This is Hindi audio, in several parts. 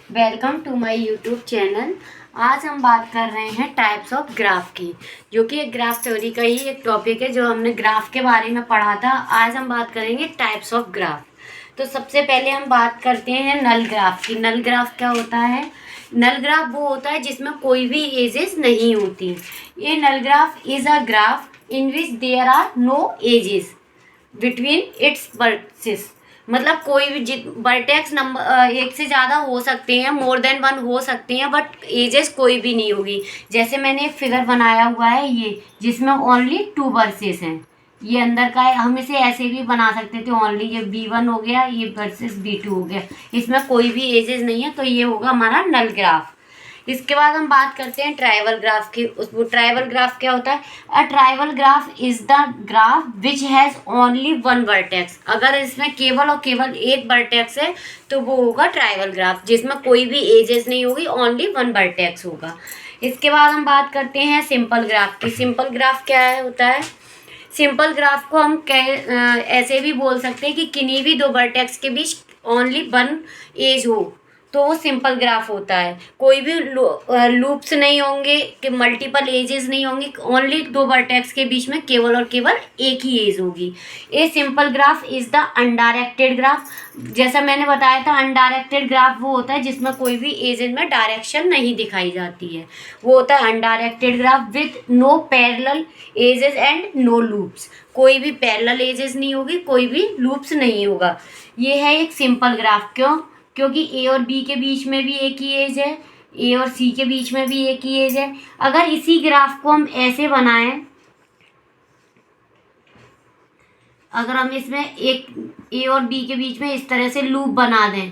Welcome to my YouTube channel. आज हम बात कर रहे हैं टाइप्स ऑफ ग्राफ की, जो कि एक ग्राफ थ्योरी का ही एक टॉपिक है जो हमने ग्राफ के बारे में पढ़ा था। आज हम बात करेंगे टाइप्स ऑफ ग्राफ। तो सबसे पहले हम बात करते हैं नल ग्राफ की। नल ग्राफ क्या होता है? नल ग्राफ वो होता है जिसमें कोई भी एजेस नहीं होती। ये null graph is a graph in which there are no edges between its vertices. मतलब कोई भी वर्टेक्स नंबर एक से ज़्यादा हो सकते हैं, मोर देन वन हो सकते हैं, बट एजेस कोई भी नहीं होगी। जैसे मैंने एक फिगर बनाया हुआ है ये, जिसमें ओनली 2 वर्सेस हैं। ये अंदर का है, हम इसे ऐसे भी बना सकते थे। ओनली ये B1 हो गया, ये वर्सेस B2 हो गया, इसमें कोई भी एजेस नहीं है, तो ये होगा हमारा नल ग्राफ। इसके बाद हम बात करते हैं ट्राइवल ग्राफ की। वो ट्राइवल ग्राफ क्या होता है? A trivial graph is the graph which has only one vertex. अगर इसमें केवल और केवल एक वर्टेक्स है तो वो होगा ट्राइवल ग्राफ, जिसमें कोई भी एजेस नहीं होगी, ओनली वन वर्टेक्स होगा। इसके बाद हम बात करते हैं सिंपल ग्राफ की। सिंपल ग्राफ क्या है होता है? सिंपल ग्राफ को हम ऐसे भी बोल सकते हैं कि किन्हीं भी दो वर्टेक्स के बीच ओनली वन एज हो, तो वो सिंपल ग्राफ होता है। कोई भी लूप्स नहीं होंगे, कि मल्टीपल एजेस नहीं होंगी, ओनली दो वर्टेक्स के बीच में केवल और केवल एक ही एज होगी। A simple graph is the undirected graph. जैसा मैंने बताया था, अनडायरेक्टेड ग्राफ वो होता है जिसमें कोई भी एजेस में डायरेक्शन नहीं दिखाई जाती है, वो होता है undirected graph with no parallel edges and no loops. कोई भी पैरेलल एजेस नहीं होगी, कोई भी लूप्स नहीं होगा। ये है एक सिंपल ग्राफ। क्यों? क्योंकि ए और बी के बीच में भी एक ही एज है, ए और सी के बीच में भी एक ही एज है। अगर इसी ग्राफ को हम ऐसे बनाएं, अगर हम इसमें एक ए और बी के बीच में इस तरह से लूप बना दें,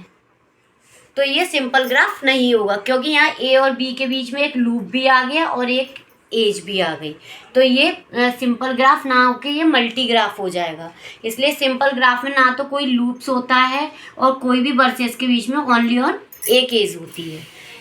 तो ये सिंपल ग्राफ नहीं होगा, क्योंकि यहाँ ए और बी के बीच में एक लूप भी आ गया और एक एज भी आ गई। तो ये सिंपल ग्राफ ना होके ये मल्टी ग्राफ हो जाएगा। इसलिए सिंपल ग्राफ में ना तो कोई लूप्स होता है और कोई भी वर्सेस के बीच में ओनली ऑन एक एज होती है।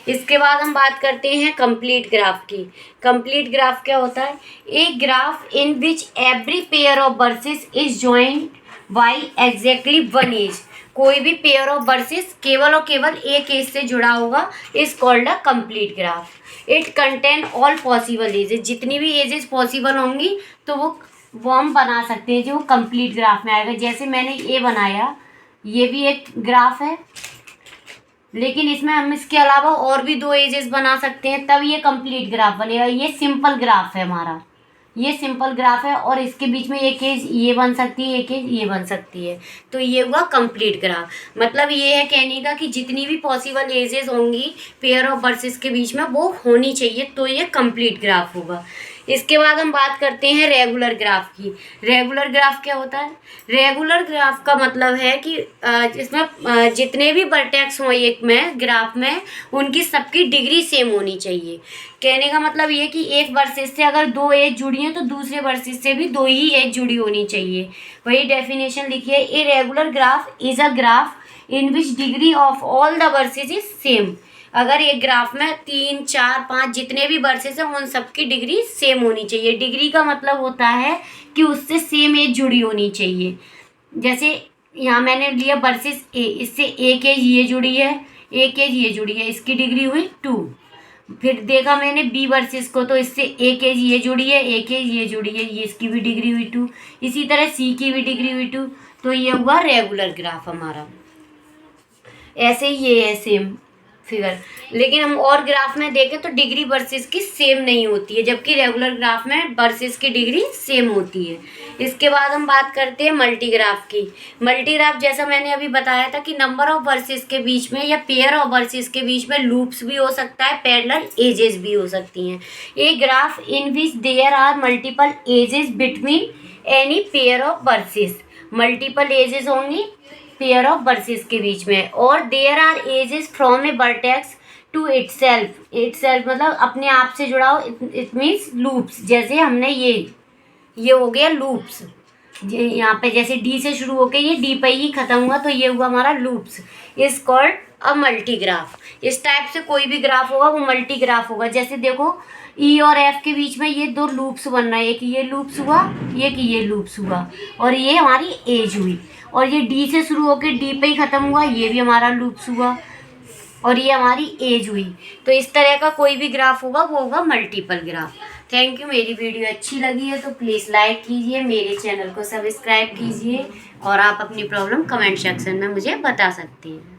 इसके बाद हम बात करते हैं कंप्लीट ग्राफ की। कंप्लीट ग्राफ क्या होता है? एक graph in which every pair of vertices is joined by exactly one edge. कोई भी पेयर ऑफ वर्सेस केवल और केवल एक एज से जुड़ा होगा, is called a complete graph. It contain all possible edges. जितनी भी एजेस पॉसिबल होंगी तो वो हम बना सकते हैं, जो कंप्लीट ग्राफ में आएगा। जैसे मैंने ये बनाया, ये भी एक ग्राफ है, लेकिन इसमें हम इसके अलावा और भी दो एजेस बना सकते हैं, तब ये कंप्लीट ग्राफ बनेगा। ये सिंपल ग्राफ है हमारा, ये सिंपल ग्राफ है, और इसके बीच में एक एज ये बन सकती है, एक एज ये बन सकती है, तो ये हुआ कंप्लीट ग्राफ। मतलब ये है कहने का कि जितनी भी पॉसिबल एजेस होंगी पेयर ऑफ वर्सेस के बीच में, वो होनी चाहिए, तो ये कंप्लीट ग्राफ होगा। इसके बाद हम बात करते हैं रेगुलर ग्राफ की। रेगुलर ग्राफ क्या होता है? रेगुलर ग्राफ का मतलब है कि इसमें जितने भी वर्टेक्स हों एक में ग्राफ में, उनकी सबकी डिग्री सेम होनी चाहिए। कहने का मतलब ये कि एक वर्सेस से अगर दो एज जुड़ी हैं तो दूसरे वर्सेस से भी दो ही एज जुड़ी होनी चाहिए। वही डेफिनेशन लिखिए, a regular graph is a graph in which degree of all the versus is same. अगर एक ग्राफ में 3, 4, 5 जितने भी वर्सेस हैं, उन सबकी डिग्री सेम होनी चाहिए। डिग्री का मतलब होता है कि उससे सेम एज जुड़ी होनी चाहिए। जैसे यहाँ मैंने लिया वर्सेस ए, इससे एक एज ये जुड़ी है, एक एज ये जुड़ी है, इसकी डिग्री हुई 2। फिर देखा मैंने बी वर्सेस को, तो इससे एक एज ये जुड़ी है, एक एज ये जुड़ी है, ये इसकी भी डिग्री हुई 2। इसी तरह सी की भी डिग्री हुई 2। तो ये हुआ रेगुलर ग्राफ हमारा। ऐसे ही ये है सेम फिगर। लेकिन हम और ग्राफ में देखें तो डिग्री वर्सेस की सेम नहीं होती है, जबकि रेगुलर ग्राफ में वर्सेस की डिग्री सेम होती है। इसके बाद हम बात करते हैं मल्टी ग्राफ की। मल्टी ग्राफ जैसा मैंने अभी बताया था कि नंबर ऑफ वर्सेस के बीच में या पेयर ऑफ वर्सेस के बीच में लूप्स भी हो सकता है, पैरेलल एजेस भी हो सकती हैं। A graph in which there are multiple edges between any pair of vertices. Multiple edges होंगी पेयर ऑफ वर्सेस के बीच में, और there are edges from a vertex to itself. Itself मतलब अपने आप से जुड़ा हो, इट मीन्स लूप्स। जैसे हमने ये हो गया लूप्स, यहाँ पे जैसे डी से शुरू होकर ये डी पे ही खत्म हुआ, तो ये हुआ हमारा loops. Is called a multi graph. इस टाइप से कोई भी ग्राफ होगा वो मल्टी ग्राफ होगा। जैसे देखो ई और एफ के बीच में ये दो लूप्स बन रहे हैं, एक ये लूप्स हुआ, एक ये लूप्स हुआ, और ये हमारी एज हुई। और ये डी से शुरू होकर डी पे ही ख़त्म हुआ, ये भी हमारा लूप्स हुआ। और ये हमारी एज हुई। तो इस तरह का कोई भी ग्राफ होगा वो होगा मल्टीपल ग्राफ। Thank you. मेरी वीडियो अच्छी लगी है तो प्लीज़ लाइक कीजिए, मेरे चैनल को सब्सक्राइब कीजिए और आप अपनी प्रॉब्लम कमेंट सेक्शन में मुझे बता सकती हैं।